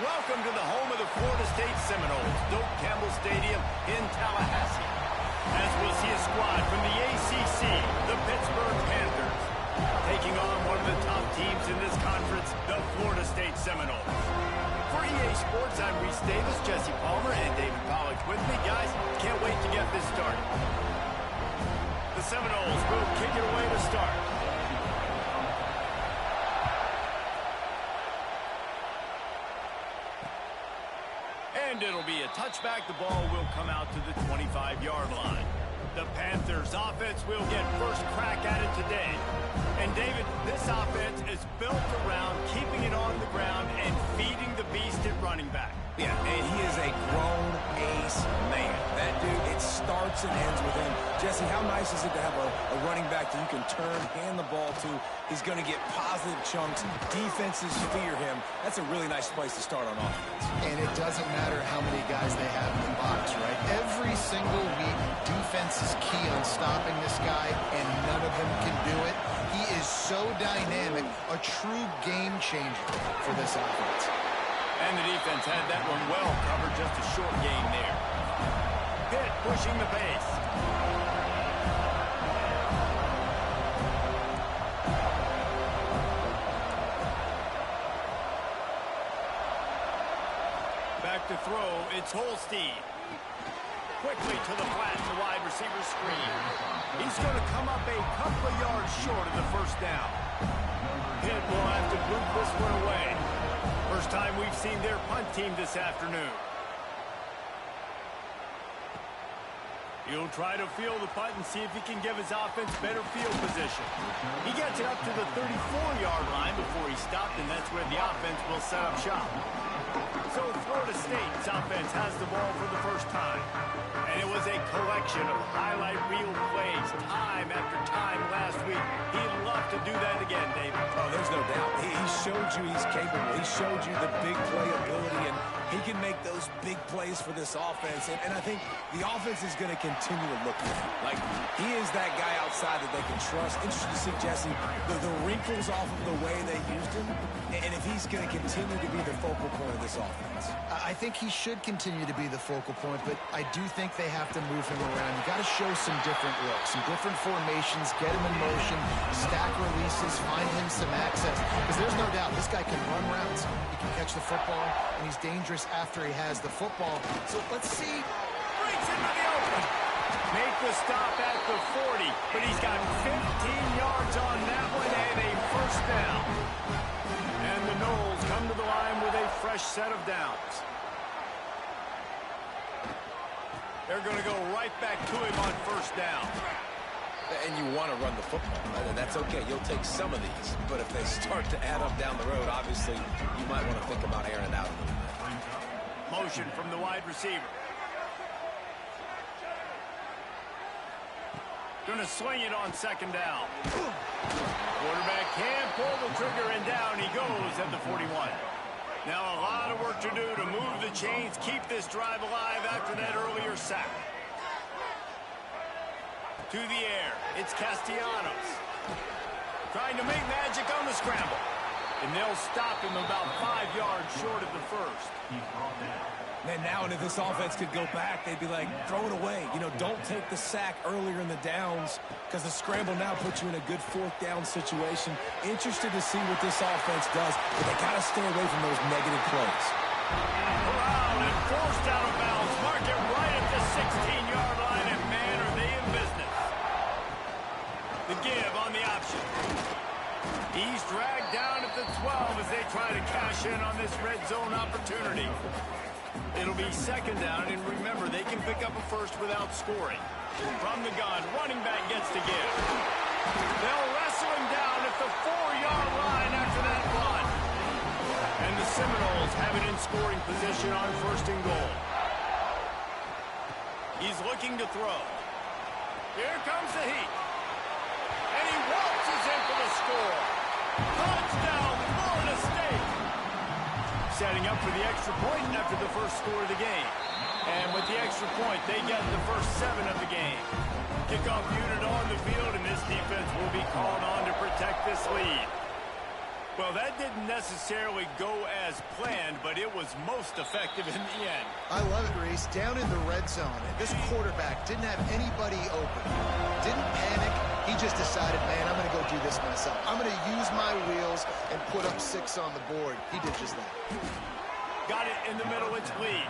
Welcome to the home of the Florida State Seminoles, Doak Campbell Stadium in Tallahassee. As we'll see a squad from the ACC, the Pittsburgh Panthers, taking on one of the top teams in this conference, the Florida State Seminoles. For EA Sports, I'm Reese Davis, Jesse Palmer, and David Pollack with me. Guys, can't wait to get this started. The Seminoles will kick it away to start. And it'll be a touchback. The ball will come out to the 25-yard line. The Panthers offense will get first crack at it today. And David, this offense is built around keeping it on the ground and feeding the beast at running back. Yeah, and he is a grown ace man. That dude, it starts and ends with him. Jesse, how nice is it to have a running back that you can turn, hand the ball to? He's going to get positive chunks. Defenses fear him. That's a really nice place to start on offense. And it doesn't matter how many guys they have in the box, right? Every single week, defense is key on stopping this guy, and none of them can do it. He is so dynamic, a true game changer for this offense. And the defense had that one well covered, just a short gain there. Pitt pushing the pace. Back to throw, it's Holstein. Quickly to the flat in the wide receiver screen. He's going to come up a couple of yards short of the first down. Pitt will have to boot this one away. First time we've seen their punt team this afternoon. He'll try to field the punt and see if he can give his offense better field position. He gets it up to the 34-yard line before he stopped, and that's where the offense will set up shop. So Florida State's offense has the ball for the first time. And it was a collection of highlight reel plays time after time last week. He'd love to do that again, David. Oh, there's no doubt. He showed you he's capable. He showed you the big play ability, and he can make those big plays for this offense. And I think the offense is going to continue to look at him. Like, he is that guy outside that they can trust. Interesting to see, Jesse, the wrinkles off of the way they used him, and if he's going to continue to be the focal point of this offense. I think he should continue to be the focal point, but I do think they have to move him around. You got to show some different looks, some different formations, get him in motion, stack releases, find him some access. Because there's no doubt this guy can run routes. He can catch the football, and he's dangerous after he has the football. So let's see. Breaks into the open. Make the stop at the 40, but he's got 15 yards on that one and a first down. And the Noles come to the line with a fresh set of downs. They're going to go right back to him on first down. And you want to run the football. And that's okay. You'll take some of these. But if they start to add up down the road, obviously, you might want to think about airing it out a little bit. Motion from the wide receiver. Going to swing it on second down. Quarterback can't pull the trigger, and down he goes at the 41. Now a lot of work to do to move the chains, keep this drive alive after that earlier sack. To the air, it's Castellanos. Trying to make magic on the scramble. And they'll stop him about 5 yards short of the first. Man, now and if this offense could go back, they'd be like, throw it away. You know, don't take the sack earlier in the downs because the scramble now puts you in a good fourth down situation. Interested to see what this offense does, but they got to stay away from those negative plays. Corralled and forced out of bounds. Mark it right at the 16-yard line, and man, are they in business. The give on the option. He's dragged down at the 12 as they try to cash in on this red zone opportunity. It'll be second down, and remember, they can pick up a first without scoring. From the gun, running back gets to give. They'll wrestle him down at the 4-yard line after that run. And the Seminoles have it in scoring position on first and goal. He's looking to throw. Here comes the heat. And he waltzes in for the score. Touchdown, Florida State. Setting up for the extra point after the first score of the game. And with the extra point, they get the first 7 of the game. Kickoff unit on the field, and this defense will be called on to protect this lead. Well, that didn't necessarily go as planned, but it was most effective in the end. I love it, Reese. Down in the red zone, this quarterback didn't have anybody open. Didn't panic. He just decided, man, I'm going to go do this myself. I'm going to use my wheels and put up 6 on the board. He did just that. Got it in the middle. It's Lee.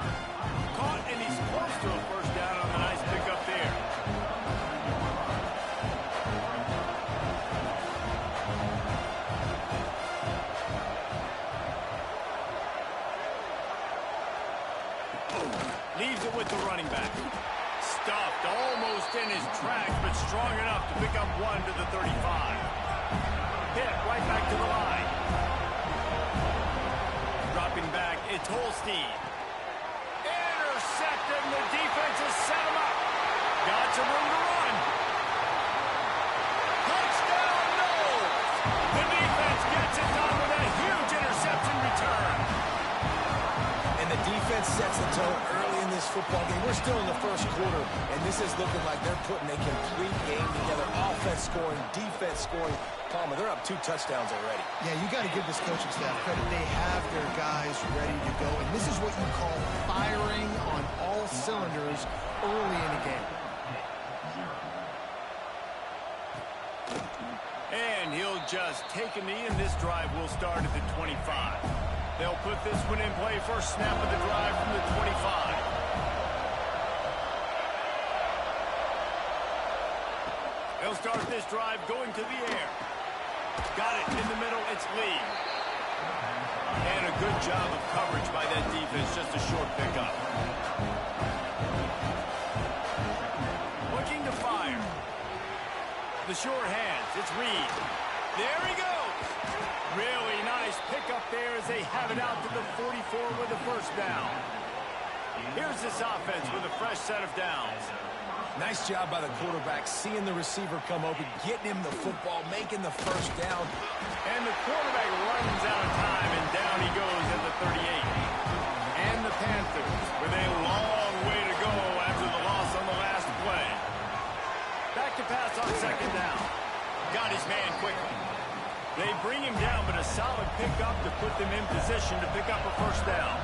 Caught, and he's close to a first down on the nice pickup there. Leaves it with the running back. Stuffed almost in his tracks, but strong enough to pick up 1 to the 35. Hit right back to the line. Dropping back, it's Holstein. Intercepted, and the defense has set him up. Got some room to run. Touchdown, Knowles! The defense gets it done with a huge interception return. And the defense sets the tone early in this football game. We're still in the first quarter, and this is looking like they're putting a complete game together. Offense scoring, defense scoring. Palmer, they're up 2 touchdowns already. Yeah, you got to give this coaching staff credit. They have their guys ready to go, and this is what you call firing on all cylinders early in a game. And he'll just take a knee, and this drive will start at the 25. They'll put this one in play. First snap of the drive from the 25. They'll start this drive going to the air. Got it in the middle. It's Lee. And a good job of coverage by that defense. Just a short pickup. Looking to fire. The short hands. It's Reed. There he goes. Really nice pickup there as they have it out to the 44 with a first down. Here's this offense with a fresh set of downs. Nice job by the quarterback, seeing the receiver come open, getting him the football, making the first down. And the quarterback runs out of time, and down he goes at the 38. And the Panthers with a long way to go after the loss on the last play. Back to pass on second down. Got his man quickly. They bring him down, but a solid pickup to put them in position to pick up a first down.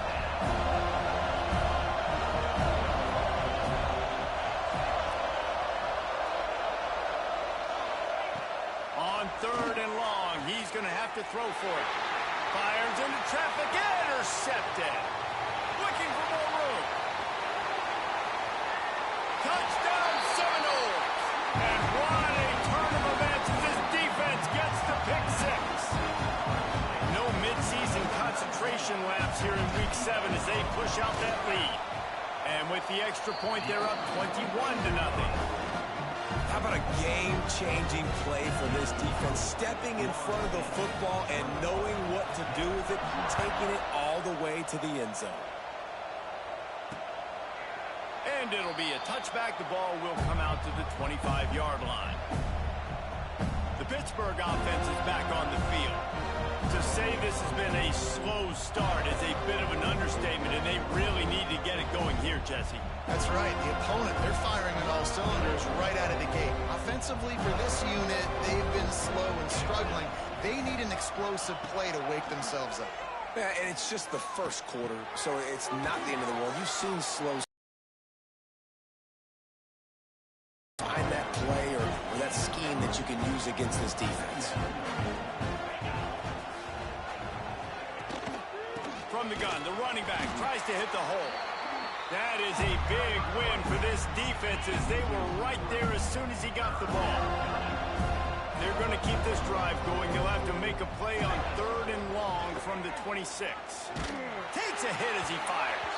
On 3rd and long, he's going to have to throw for it. Fires into traffic, intercepted. Looking for more room. Touchdown Seminoles. And what a turn of events as this defense gets the pick 6. No midseason concentration laps here in Week 7 as they push out that lead. And with the extra point, they're up 21-0. How about a game-changing play for this defense? Stepping in front of the football and knowing what to do with it, taking it all the way to the end zone. And it'll be a touchback. The ball will come out to the 25-yard line. The Pittsburgh offense is back on the field. To say this has been a slow start is a bit of an understatement, and they really need to get it going here, Jesse. That's right. The opponent, they're firing on all cylinders right out of the gate. Offensively, for this unit, they've been slow and struggling. They need an explosive play to wake themselves up. Yeah, and it's just the first quarter, so it's not the end of the world. You've seen slow. Find that play or that scheme that you can use against this defense. From the gun, the running back tries to hit the hole. That is a big win for this defense as they were right there as soon as he got the ball. They're going to keep this drive going. They'll have to make a play on 3rd and long from the 26. Takes a hit as he fires.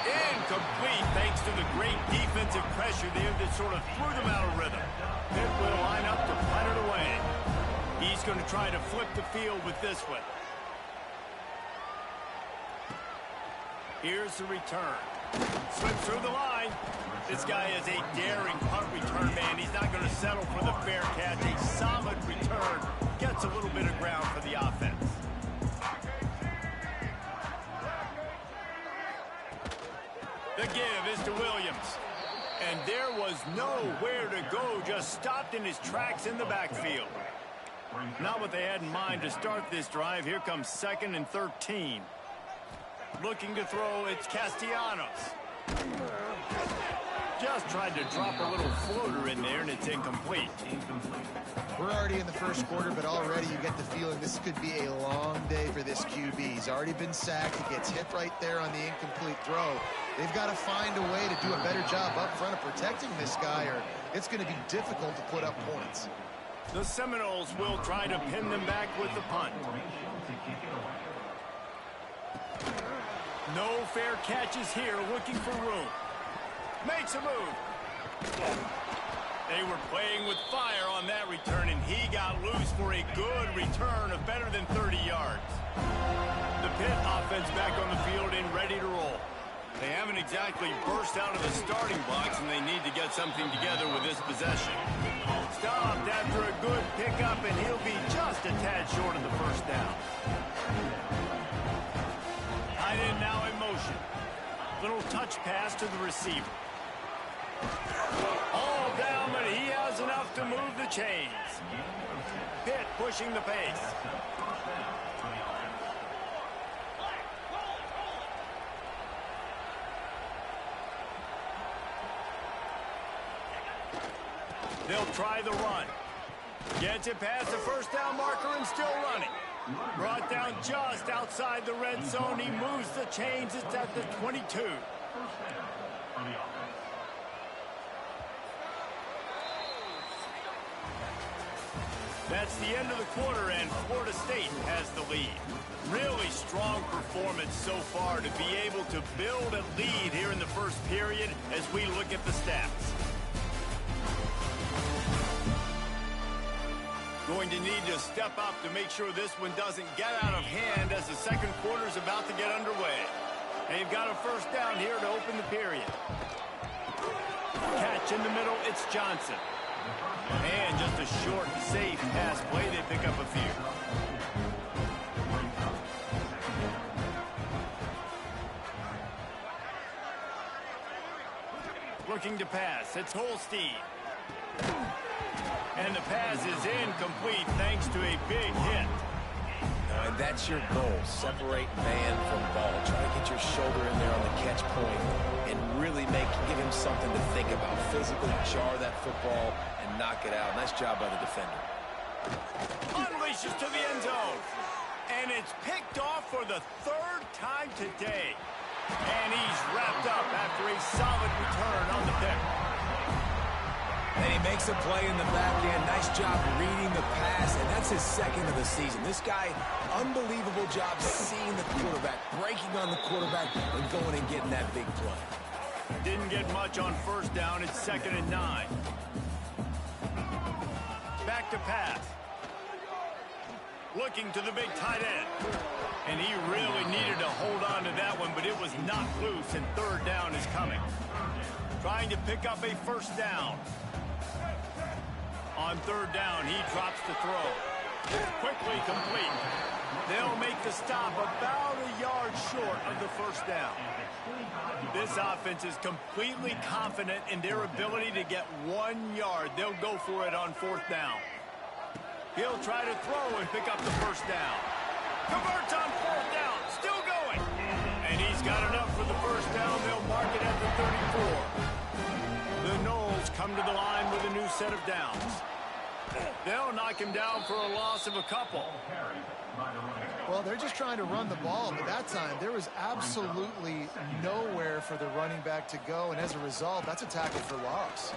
Incomplete thanks to the great defensive pressure there that sort of threw them out of rhythm. Pitt will line up to punt it away. He's going to try to flip the field with this one. Here's the return. Slips through the line. This guy is a daring punt return man. He's not going to settle for the fair catch. A solid return. Gets a little bit of ground for the offense. The give is to Williams. And there was nowhere to go. Just stopped in his tracks in the backfield. Not what they had in mind to start this drive. Here comes 2nd and 13. Looking to throw, it's Castellanos. Just tried to drop a little floater in there, and it's incomplete. We're already in the first quarter, but already you get the feeling this could be a long day for this QB. He's already been sacked. He gets hit right there on the incomplete throw. They've got to find a way to do a better job up front of protecting this guy, or it's going to be difficult to put up points. The Seminoles will try to pin them back with the punt. No fair catches here, looking for room. Makes a move. They were playing with fire on that return, and he got loose for a good return of better than 30 yards. The Pitt offense back on the field and ready to roll. They haven't exactly burst out of the starting blocks, and they need to get something together with this possession. Stopped after a good pickup, and he'll be just a tad short of the first down. Tight end now in motion. Little touch pass to the receiver. All down, but he has enough to move the chains. Pitt pushing the pace. They'll try the run. Gets it past the first down marker and still running. Brought down just outside the red zone. He moves the chains. It's at the 22. That's the end of the quarter, and Florida State has the lead. Really strong performance so far to be able to build a lead here in the first period as we look at the stats. Going to need to step up to make sure this one doesn't get out of hand as the second quarter is about to get underway. They've got a first down here to open the period. Catch in the middle, it's Johnson. And just a short, safe pass play, they pick up a few. Looking to pass, it's Holstein. And the pass is incomplete thanks to a big hit. And that's your goal. Separate man from ball. Try to get your shoulder in there on the catch point and really give him something to think about. Physically jar that football and knock it out. Nice job by the defender. Unleashes to the end zone. And it's picked off for the third time today. And he's wrapped up after a solid return on the pick. And he makes a play in the back end. Nice job reading the pass, and that's his second of the season. This guy, unbelievable job seeing the quarterback, breaking on the quarterback, and going and getting that big play. Didn't get much on first down. It's 2nd and 9. Back to pass. Looking to the big tight end. And he really needed to hold on to that one, but it was knocked loose, and third down is coming. Trying to pick up a first down. On third down, he drops the throw. Quickly complete. They'll make the stop about a yard short of the first down. This offense is completely confident in their ability to get 1 yard. They'll go for it on fourth down. He'll try to throw and pick up the first down. Converts on fourth down. Still going. And he's got enough for the first down. They'll mark it at the 34. The Noles come to the line with a new set of downs. They'll knock him down for a loss of a couple. Well, they're just trying to run the ball, but that time there was absolutely nowhere for the running back to go, and as a result, that's a tackle for loss.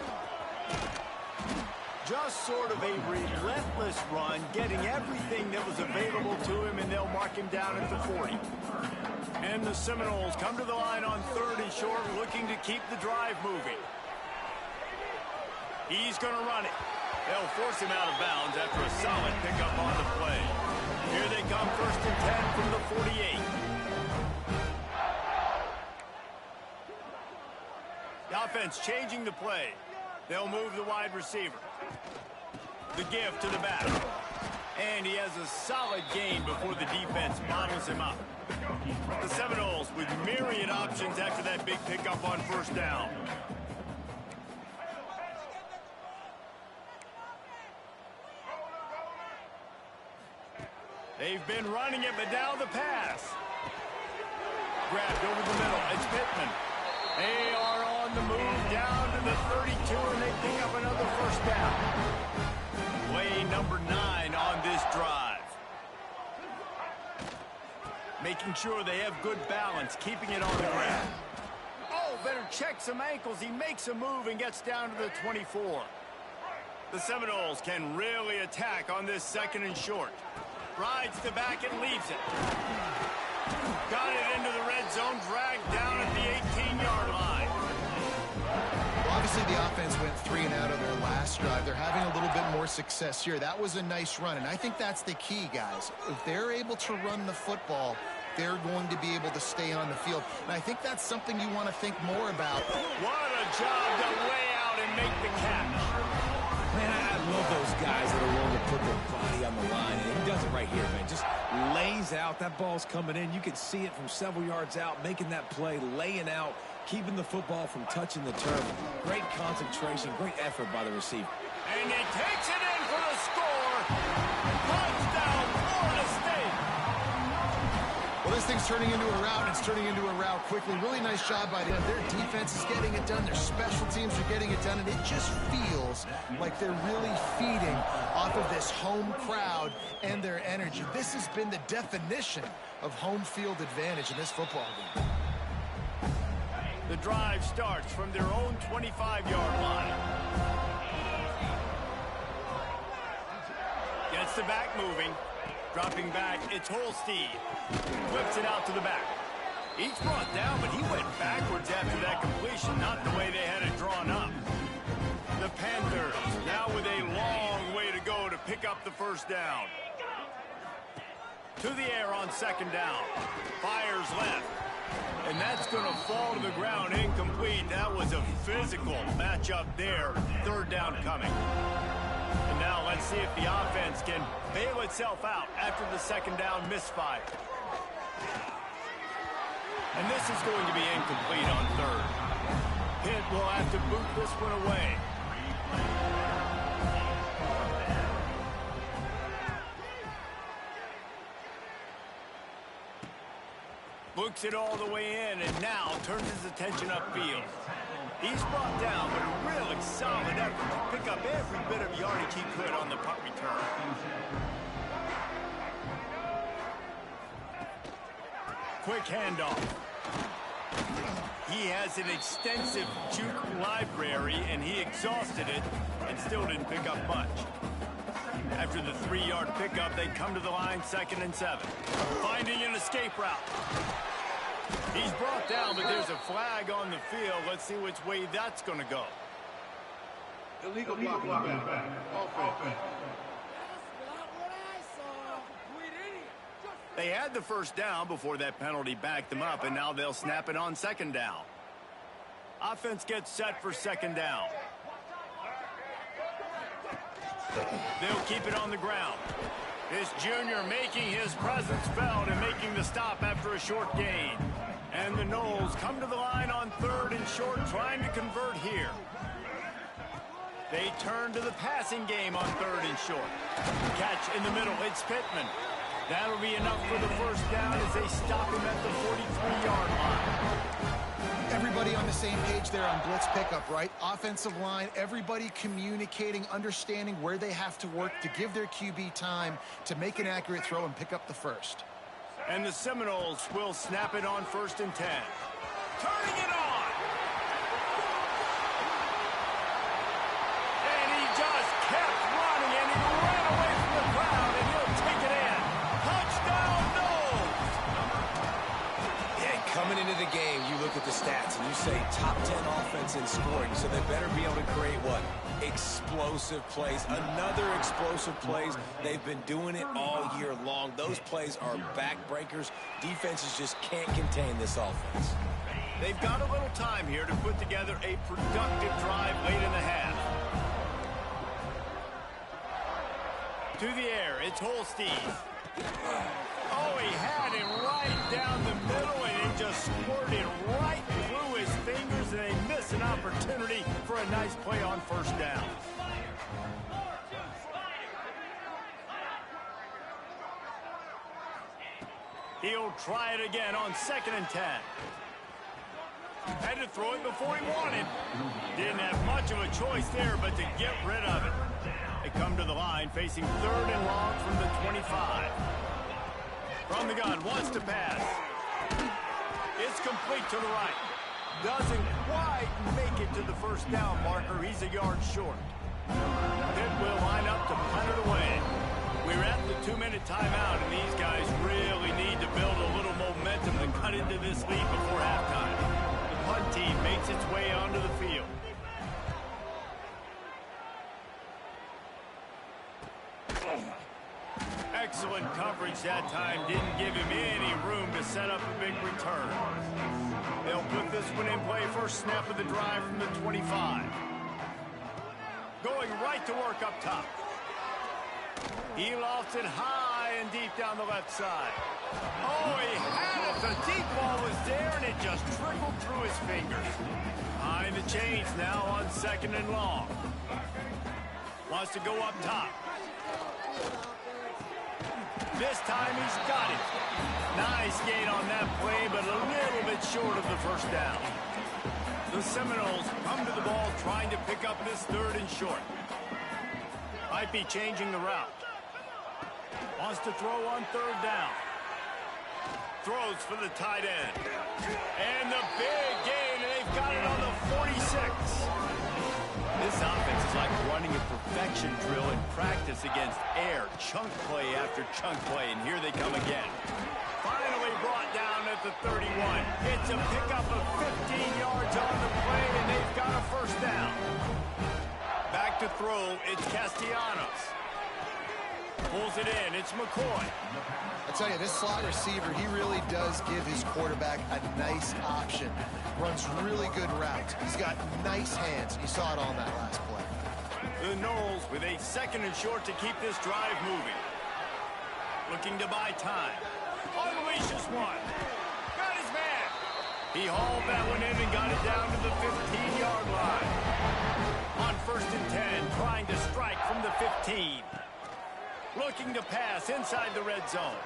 Just sort of a relentless run, getting everything that was available to him, and they'll mark him down at the 40. And the Seminoles come to the line on 3rd and short, looking to keep the drive moving. He's going to run it. They'll force him out of bounds after a solid pickup on the play. Here they come, 1st and 10 from the 48. The offense changing the play. They'll move the wide receiver. The give to the back. And he has a solid gain before the defense models him up. The Seminoles with myriad options after that big pickup on first down. They've been running it, but now the pass. Grabbed over the middle. It's Pittman. They are on the move down to the 32, and they pick up another first down. Play number 9 on this drive. Making sure they have good balance, keeping it on the ground. Oh, better check some ankles. He makes a move and gets down to the 24. The Seminoles can really attack on this 2nd and short. Rides the back and leaves it. Got it into the red zone, dragged down at the 18-yard line. Well, obviously, the offense went 3 and out of their last drive. They're having a little bit more success here. That was a nice run, and I think that's the key, guys. If they're able to run the football, they're going to be able to stay on the field. And I think that's something you want to think more about. What a job to lay out and make the catch. Man, I love those guys that are willing to put their body on the line, and he does it right here, man. Just lays out. That ball's coming in. You can see it from several yards out, making that play, laying out, keeping the football from touching the turf. Great concentration, great effort by the receiver. And he takes it in for the score. Touchdown, Florida State. Well, this thing's turning into a rout. It's turning into a rout quickly. Really nice job by them. Their defense is getting it done. Their special teams are getting it done. And it just feels like they're really feeding off of this home crowd and their energy. This has been the definition of home field advantage in this football game. The drive starts from their own 25-yard line. Gets the back moving. Dropping back, it's Holstein. Whips it out to the back. He's brought down, but he went backwards after that completion, not the way they had it drawn up. The Panthers now with a long way to go to pick up the first down. To the air on 2nd down. Fires left. And that's going to fall to the ground incomplete. That was a physical matchup there. 3rd down coming. And now let's see if the offense can bail itself out after the 2nd down misfire. And this is going to be incomplete on 3rd. Pitt will have to boot this one away. Looks it all the way in and now turns his attention upfield. He's brought down, but a really solid effort to pick up every bit of yardage he could on the punt return. Quick handoff. He has an extensive juke library, and he exhausted it and still didn't pick up much. After the 3-yard pickup, they come to the line 2nd and 7. Finding an escape route. He's brought down, but there's a flag on the field. Let's see which way that's going to go. Illegal blocking back. Offense. They had the first down before that penalty backed them up, and now they'll snap it on 2nd down. Offense gets set for 2nd down. They'll keep it on the ground. This junior making his presence felt and making the stop after a short gain. And the Noles come to the line on 3rd and short, trying to convert here. They turn to the passing game on 3rd and short. Catch in the middle, it's Pittman. That'll be enough for the first down as they stop him at the 43-yard line. Everybody on the same page there on blitz pickup, right? Offensive line, everybody communicating, understanding where they have to work to give their QB time to make an accurate throw and pick up the first. And the Seminoles will snap it on 1st and 10. Turning it on! And he just kept running, and he ran away from the crowd, and he'll take it in. Touchdown, Noles! Yeah, coming into the game, you look at the stats, and you say top 10 offense in scoring, so they better be able to create what? Explosive plays. Another explosive plays. They've been doing it all year long. Those plays are backbreakers. Defenses just can't contain this offense. They've got a little time here to put together a productive drive late in the half. To the air, it's Holstein. Oh, he had it right down the middle, and it just squirted right through his fingers, and they miss an opportunity for a nice play on 1st down. He'll try it again on 2nd and 10. Had to throw it before he wanted. Didn't have much of a choice there, but to get rid of it. They come to the line facing 3rd and long from the 25. From the gun, wants to pass. It's complete to the right. Doesn't quite make it to the first down marker. He's a yard short. Pitt will line up to punt it away. We're at the 2-minute timeout, and these guys really need to build a little momentum to cut into this lead before halftime. The punt team makes its way onto the field. Excellent coverage that time. Didn't give him any room to set up a big return. They'll put this one in play. First snap of the drive from the 25. Going right to work up top. He lofts it high and deep down the left side. Oh, he had it. The deep ball was there, and it just trickled through his fingers. Behind the chains now on 2nd and long. Wants to go up top. This time he's got it. Nice gain on that play, but a little bit short of the first down. The Seminoles come to the ball trying to pick up this 3rd and short. Might be changing the route. Wants to throw on 3rd down. Throws for the tight end. And the big gain, and they've got it on the 46. This offense is like running a perfection drill in practice against air. Chunk play after chunk play, and here they come again. Finally brought down at the 31. It's a pickup of 15 yards on the play, and they've got a first down. Back to throw, it's Castellanos. Pulls it in, it's McCoy. I tell you, this slot receiver, he really does give his quarterback a nice option. Runs really good routes. He's got nice hands. You saw it on that last play. The Noles with a 2nd and short to keep this drive moving. Looking to buy time. Unleashes one. Got his man. He hauled that one in and got it down to the 15-yard line. On 1st and 10, trying to strike from the 15. Looking to pass inside the red zone.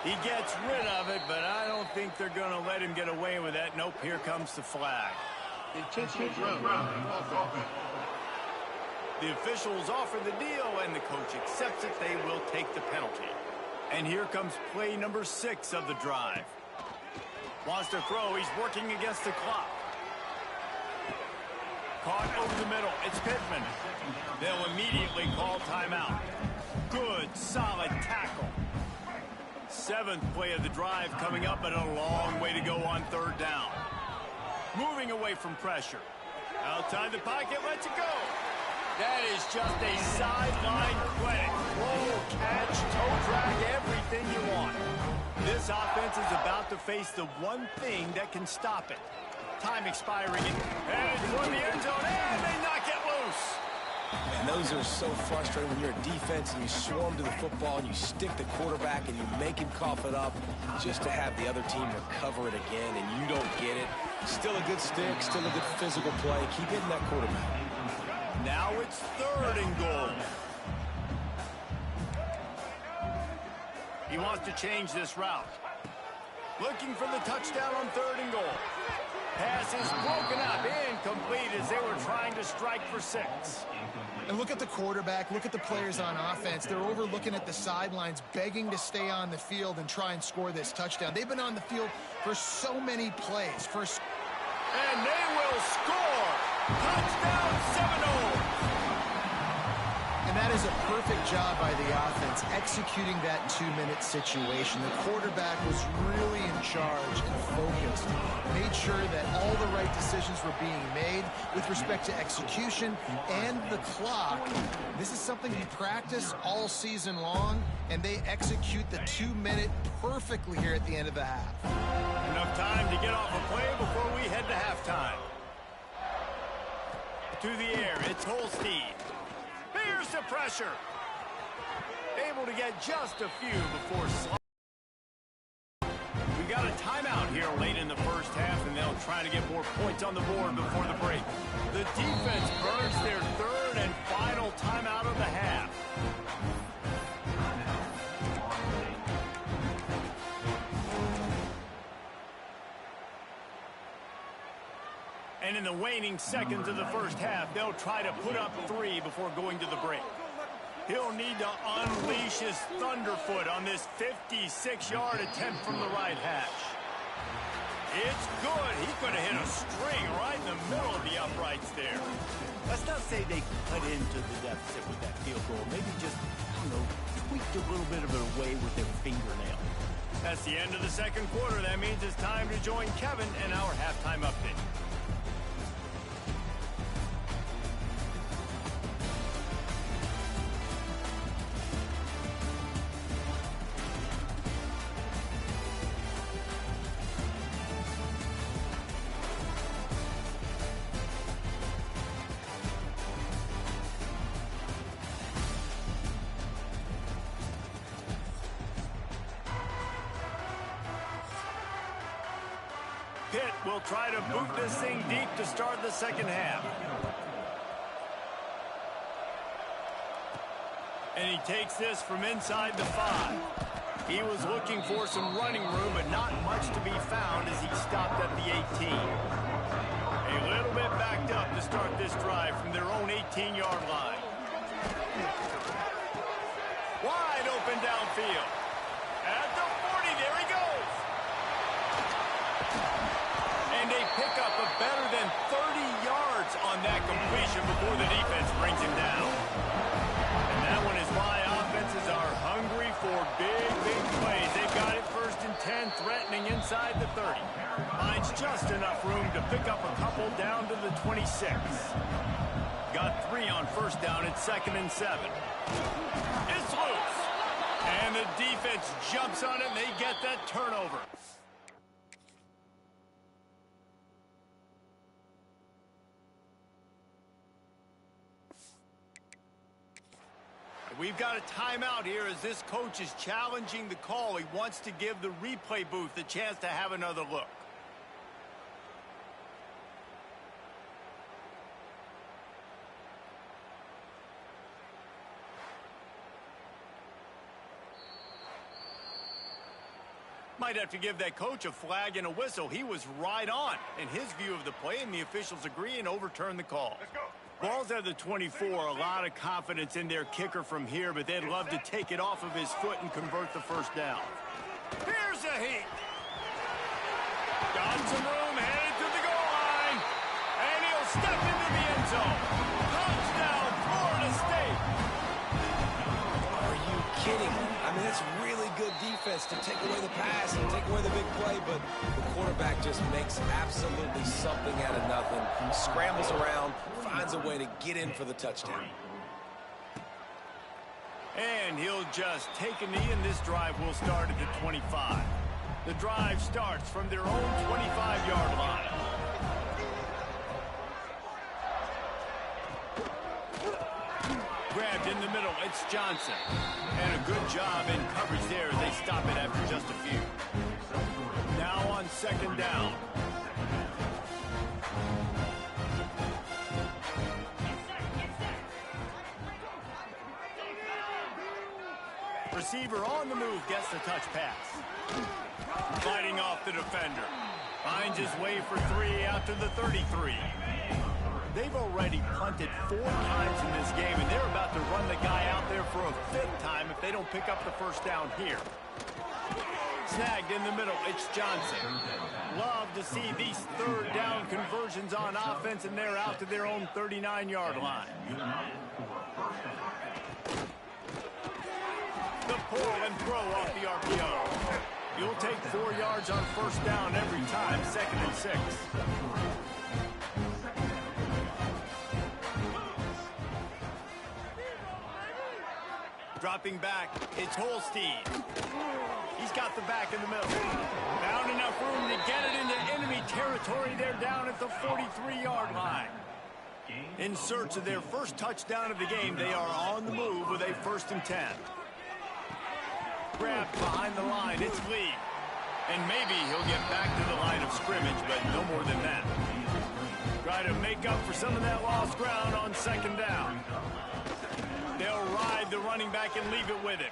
He gets rid of it, but I don't think they're going to let him get away with that. Nope, here comes the flag. Intentional grounding. The officials offer the deal, and the coach accepts it. They will take the penalty. And here comes play number 6 of the drive. Wants to throw. He's working against the clock. Caught over the middle. It's Pittman. They'll immediately call timeout. Good, solid tackle. 7th play of the drive coming up, but a long way to go on 3rd down. Moving away from pressure. Outside the pocket, lets it go. That is just a sideline clinic. Roll, catch, toe drag, everything you want. This offense is about to face the one thing that can stop it. Time expiring, and toward the end zone, and they knock it loose. And those are so frustrating when you're a defense and you swarm to the football and you stick the quarterback and you make him cough it up just to have the other team recover it again, and you don't get it. Still a good stick, still a good physical play. Keep hitting that quarterback. Now it's 3rd and goal. He wants to change this route. Looking for the touchdown on 3rd and goal. Pass is broken up, incomplete as they were trying to strike for 6. And look at the quarterback, look at the players on offense. They're overlooking at the sidelines, begging to stay on the field and try and score this touchdown. They've been on the field for so many plays. And they will score! Touchdown Seminoles! And that is a perfect job by the offense, executing that 2-minute situation. The quarterback was really in charge and focused. Made sure that all the right decisions were being made with respect to execution and the clock. This is something you practice all season long, and they execute the 2-minute perfectly here at the end of the half. Enough time to get off a play before we head to halftime. To the air, it's Holstein. Here's the pressure. Able to get just a few before sliding. We got a timeout here late in the first half, and they'll try to get more points on the board before the break. The defense burns their 3rd and final timeout of the half. In the waning seconds of the first half, they'll try to put up 3 before going to the break. He'll need to unleash his thunderfoot on this 56-yard attempt from the right hash. It's good. He's going to hit a string right in the middle of the uprights there. Let's not say they cut into the deficit with that field goal. Maybe just, tweaked a little bit of it away with their fingernail. That's the end of the second quarter. That means it's time to join Kevin and our halftime update. Pitt will try to boot this thing deep to start the second half. And he takes this from inside the 5. He was looking for some running room, but not much to be found as he stopped at the 18. A little bit backed up to start this drive from their own 18-yard line. Wide open downfield. At the 40, there he goes. And they pick up a better than 30 yards on that completion before the defense brings him down. And that one is why offenses are hungry for big plays. They've got it 1st and 10, threatening inside the 30. Finds just enough room to pick up a couple down to the 26. Got 3 on 1st down at 2nd and 7. It's loose. And the defense jumps on it, and they get that turnover. We've got a timeout here as this coach is challenging the call. He wants to give the replay booth a chance to have another look. Might have to give that coach a flag and a whistle. He was right on in his view of the play, and the officials agree and overturn the call. Let's go. Ball's at the 24, a lot of confidence in their kicker from here, but they'd love to take it off of his foot and convert the 1st down. Here's a heat. Got some room, headed to the goal line, and he'll step into the end zone. Touchdown, Florida State. Are you kidding me? I mean, that's really good defense to take away the pass and take away the big play, but the quarterback just makes absolutely something out of nothing, scrambles around, finds a way to get in for the touchdown. And he'll just take a knee, and this drive will start at the 25. The drive starts from their own 25-yard line. Grabbed in the middle, it's Johnson. And a good job in coverage there as they stop it after just a few. Now on 2nd down. Receiver on the move gets the touch pass. Fighting off the defender. Finds his way for 3 out to the 33. They've already punted 4 times in this game, and they're about to run the guy out there for a 5th time if they don't pick up the 1st down here. Snagged in the middle, it's Johnson. Love to see these 3rd down conversions on offense, and they're out to their own 39-yard line. The pull and throw off the RPO. You'll take 4 yards on 1st down every time, 2nd and 6. Dropping back, it's Holstein. He's got the back in the middle. Found enough room to get it into enemy territory. They're down at the 43-yard line. In search of their 1st touchdown of the game, they are on the move with a 1st and 10. Grabbed behind the line, it's Lee. And maybe he'll get back to the line of scrimmage, but no more than that. Try to make up for some of that lost ground on 2nd down. They'll ride the running back and leave it with him.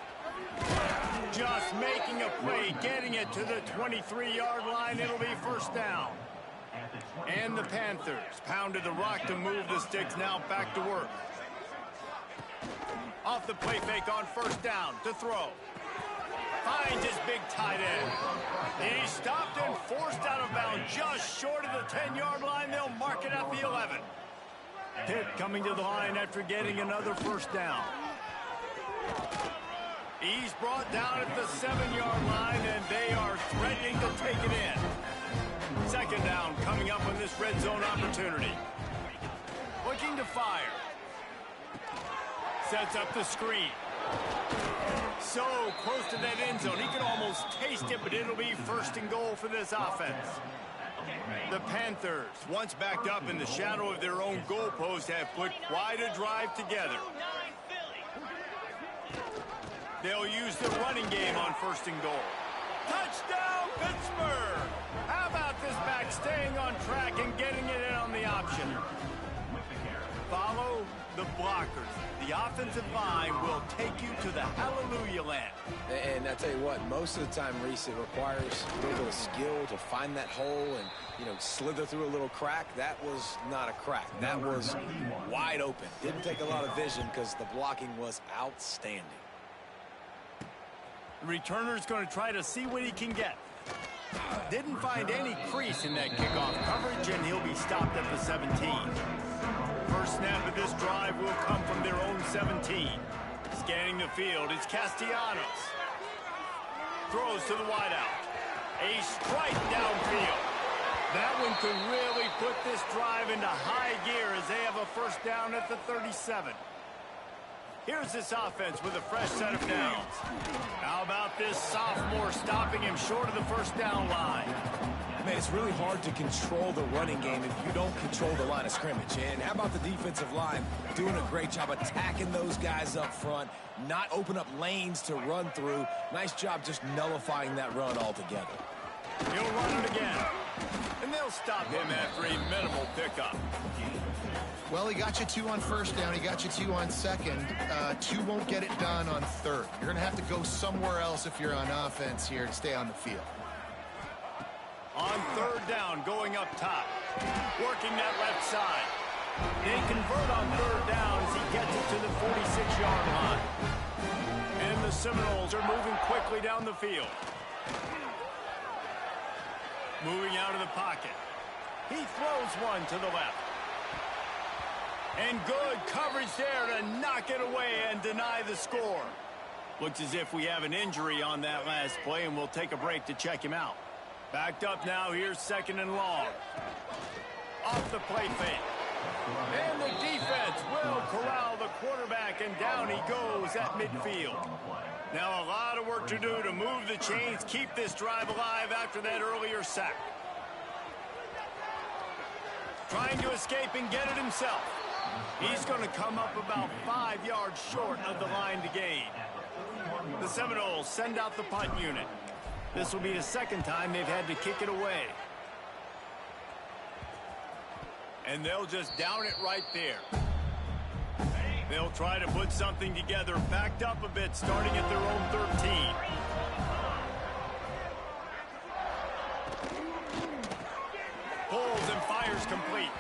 Just making a play, getting it to the 23-yard line. It'll be 1st down. And the Panthers pounded the rock to move the sticks, now back to work. Off the play fake on first down to throw. Finds his big tight end. He's stopped and forced out of bounds just short of the 10-yard line. They'll mark it at the 11. Pitt coming to the line after getting another first down. He's brought down at the 7-yard line, and they are threatening to take it in. Second down coming up on this red zone opportunity. Looking to fire. Sets up the screen. So close to that end zone. He can almost taste it, but it'll be first and goal for this offense. The Panthers, once backed up in the shadow of their own goalpost, have put quite a drive together. They'll use the running game on first and goal. Touchdown, Pittsburgh! How about this back staying on track and getting it in on the option? Follow the blockers. The offensive line will take you to the hallelujah land. And I tell you what, most of the time, Reese, it requires a little bit of skill to find that hole and, slither through a little crack. That was not a crack. That was wide open. Didn't take a lot of vision because the blocking was outstanding. The returner's going to try to see what he can get. Didn't find any crease in that kickoff coverage, and he'll be stopped at the 17. First snap of this drive will come from their own 17. Scanning the field, it's Castellanos. Throws to the wideout. A strike downfield. That one could really put this drive into high gear as they have a first down at the 37. Here's this offense with a fresh set of downs. How about this sophomore stopping him short of the first down line? Man, it's really hard to control the running game if you don't control the line of scrimmage. And how about the defensive line doing a great job attacking those guys up front, not open up lanes to run through. Nice job just nullifying that run altogether. He'll run it again. And they'll stop him after a minimal pickup. Well, he got you 2 on first down. He got you 2 on second. 2 won't get it done on third. You're going to have to go somewhere else if you're on offense here to stay on the field. On third down, going up top. Working that left side. They convert on third down as he gets it to the 46-yard line. And the Seminoles are moving quickly down the field. Moving out of the pocket. He throws one to the left. And good coverage there to knock it away and deny the score. Looks as if we have an injury on that last play, and we'll take a break to check him out. Backed up now, here's second and long. Off the play fake. And the defense will corral the quarterback, and down he goes at midfield. Now a lot of work to do to move the chains, keep this drive alive after that earlier sack. Trying to escape and get it himself. He's going to come up about 5 yards short of the line to gain. The Seminoles send out the punt unit. This will be the second time they've had to kick it away. And they'll just down it right there. They'll try to put something together, backed up a bit, starting at their own 13. Pulls and fires complete.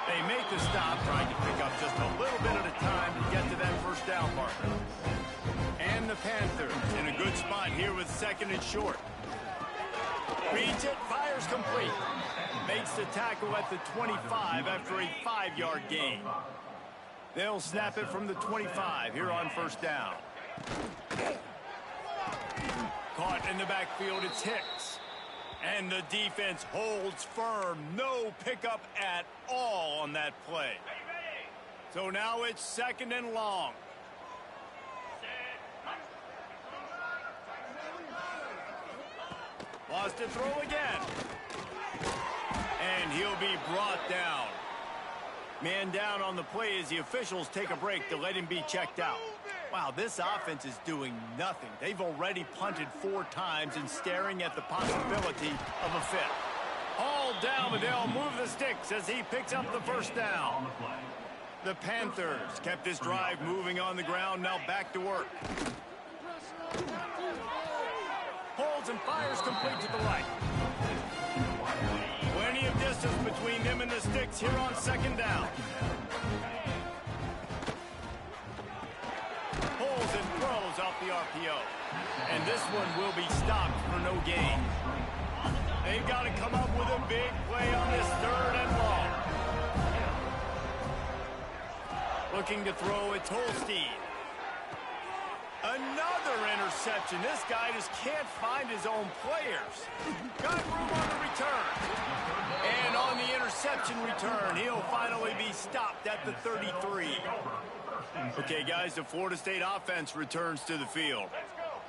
They make the stop, trying to pick up just a little bit at a time to get to that first down marker. And the Panthers in a good spot here with second and short. Reads it, fires complete. Makes the tackle at the 25 after a 5-yard gain. They'll snap it from the 25 here on first down. Caught in the backfield, it's Hicks. And the defense holds firm. No pickup at all on that play. So now it's second and long. Lost to throw again. And he'll be brought down. Man down on the play as the officials take a break to let him be checked out. Wow, this offense is doing nothing. They've already punted 4 times and staring at the possibility of a fifth. All down, but they'll move the sticks as he picks up the first down. The Panthers kept this drive moving on the ground, now back to work. Holds and fires complete to the right. Plenty of distance between blitz here on second down. Pulls and throws off the RPO. And this one will be stopped for no gain. They've got to come up with a big play on this 3rd and long. Looking to throw, it's Holstein. Another interception. This guy just can't find his own players. Got room on the return. And on the interception return, he'll finally be stopped at the 33. Okay, guys, the Florida State offense returns to the field.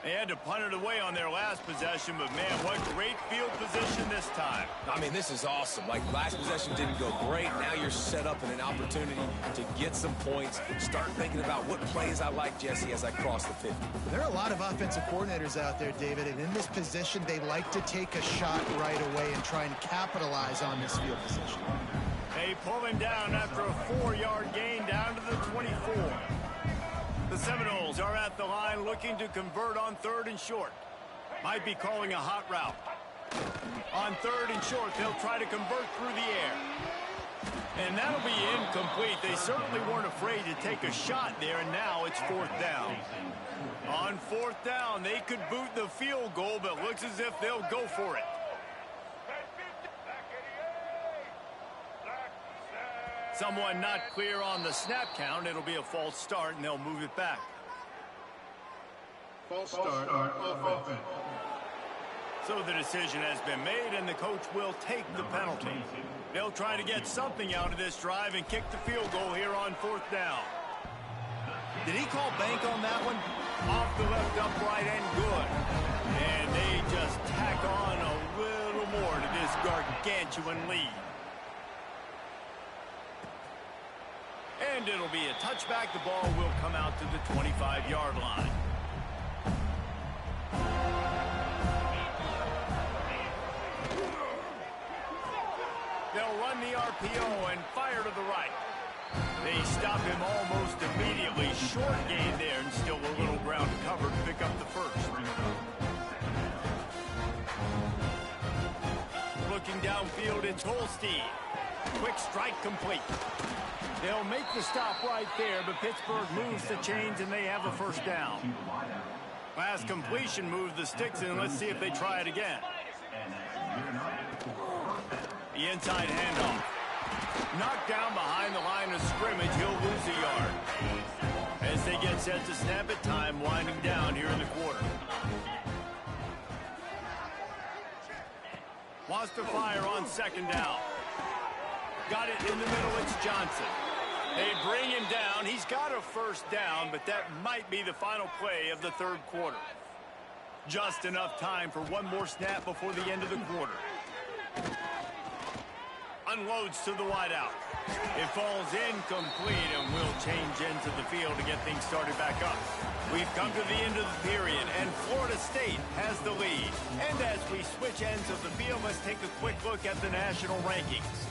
They had to punt it away on their last possession, but, man, what great field position this time. I mean, this is awesome. Like, last possession didn't go great. Now you're set up in an opportunity to get some points. Start thinking about what plays I like, Jesse, as I cross the 50. There are a lot of offensive coordinators out there, David, and in this position, they like to take a shot right away and try and capitalize on this field position. They pull him down after a 4-yard gain down to the 24. The Seminoles are at the line looking to convert on 3rd and short. Might be calling a hot route. On 3rd and short, they'll try to convert through the air. And that'll be incomplete. They certainly weren't afraid to take a shot there, and now it's 4th down. On 4th down, they could boot the field goal, but looks as if they'll go for it. Someone not clear on the snap count. It'll be a false start, and they'll move it back. False start on offense. So the decision has been made, and the coach will take the penalty. They'll try to get something out of this drive and kick the field goal here on 4th down. Did he call bank on that one? Off the left upright and good. And they just tack on a little more to this gargantuan lead. And it'll be a touchback. The ball will come out to the 25-yard line. They'll run the RPO and fire to the right. They stop him almost immediately. Short gain there and still a little ground covered to pick up the first. Looking downfield, it's Holstein. Quick strike complete. They'll make the stop right there, but Pittsburgh moves the chains and they have a first down. Last completion moved the sticks in. Let's see if they try it again. The inside handoff. Knocked down behind the line of scrimmage. He'll lose a yard. As they get set to snap it, time winding down here in the quarter. Wants to fire on second down. Got it in the middle. It's Johnson. They bring him down. He's got a first down, but that might be the final play of the 3rd quarter. Just enough time for one more snap before the end of the quarter. Unloads to the wideout. It falls incomplete and will change into the field to get things started back up. We've come to the end of the period, and Florida State has the lead. And as we switch ends of the field, let's take a quick look at the national rankings.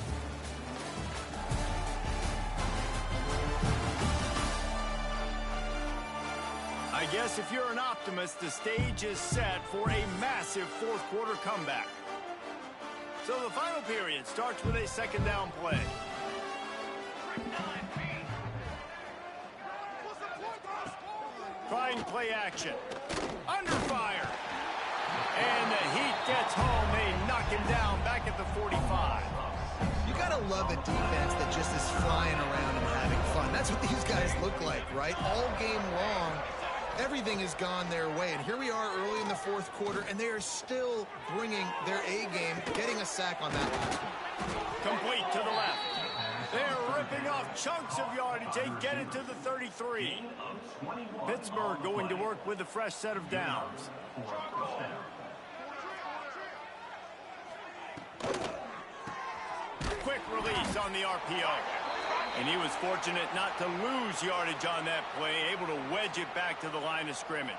I guess if you're an optimist, the stage is set for a massive 4th quarter comeback. So the final period starts with a second down play. Trying play action. Under fire. And the heat gets home. They knock him down back at the 45. You gotta love a defense that just is flying around and having fun. That's what these guys look like, right? All game long, everything has gone their way. And here we are early in the 4th quarter, and they are still bringing their A game, getting a sack on that last one. Complete to the left. They're ripping off chunks of yardage. They get it to the 33. Pittsburgh going to work with a fresh set of downs. Quick release on the RPO. And he was fortunate not to lose yardage on that play, able to wedge it back to the line of scrimmage.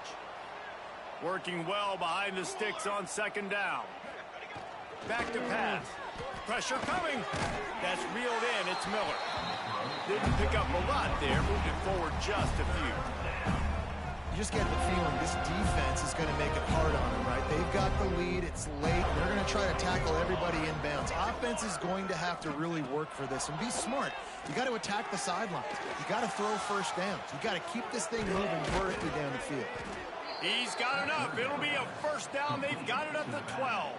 Working well behind the sticks on second down. Back to pass. Pressure coming. That's reeled in. It's Miller. Didn't pick up a lot there. Moved it forward just a few. you just get the feeling this defense is going to make it hard on them, right? They've got the lead. It's late. They're going to try to tackle everybody inbounds. Offense is going to have to really work for this and be smart. You got to attack the sidelines. You got to throw first downs. You got to keep this thing moving vertically down the field. He's got enough. It'll be a first down. They've got it at the 12.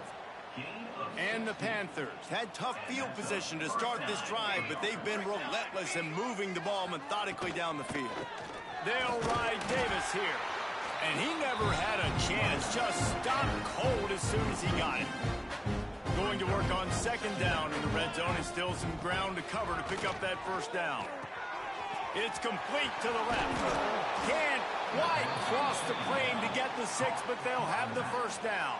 And the Panthers had tough field position to start this drive, but they've been relentless in moving the ball methodically down the field. They'll ride Davis here. And he never had a chance. Just stopped cold as soon as he got it. Going to work on second down in the red zone, and still some ground to cover to pick up that first down. It's complete to the left. Can't quite cross the plane to get the 6, but they'll have the first down.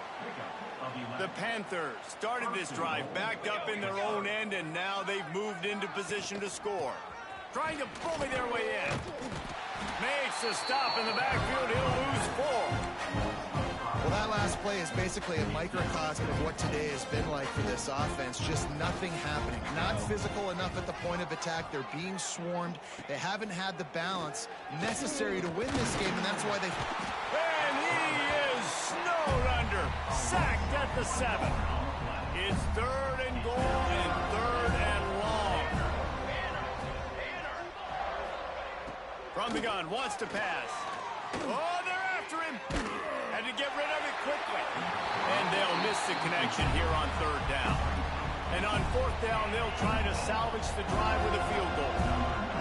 The Panthers started this drive backed up in their own end, and now they've moved into position to score. Trying to bully their way in. Makes a stop in the backfield. He'll lose 4. Well, that last play is basically a microcosm of what today has been like for this offense. Just nothing happening. Not physical enough at the point of attack. They're being swarmed. They haven't had the balance necessary to win this game, and that's why they... And he is snowed under. Sacked at the 7. It's 3rd and goal and 3rd and long. From the gun, wants to pass. Oh, they're after him. Had to get rid of it quickly. And they'll miss the connection here on 3rd down. And on 4th down, they'll try to salvage the drive with a field goal.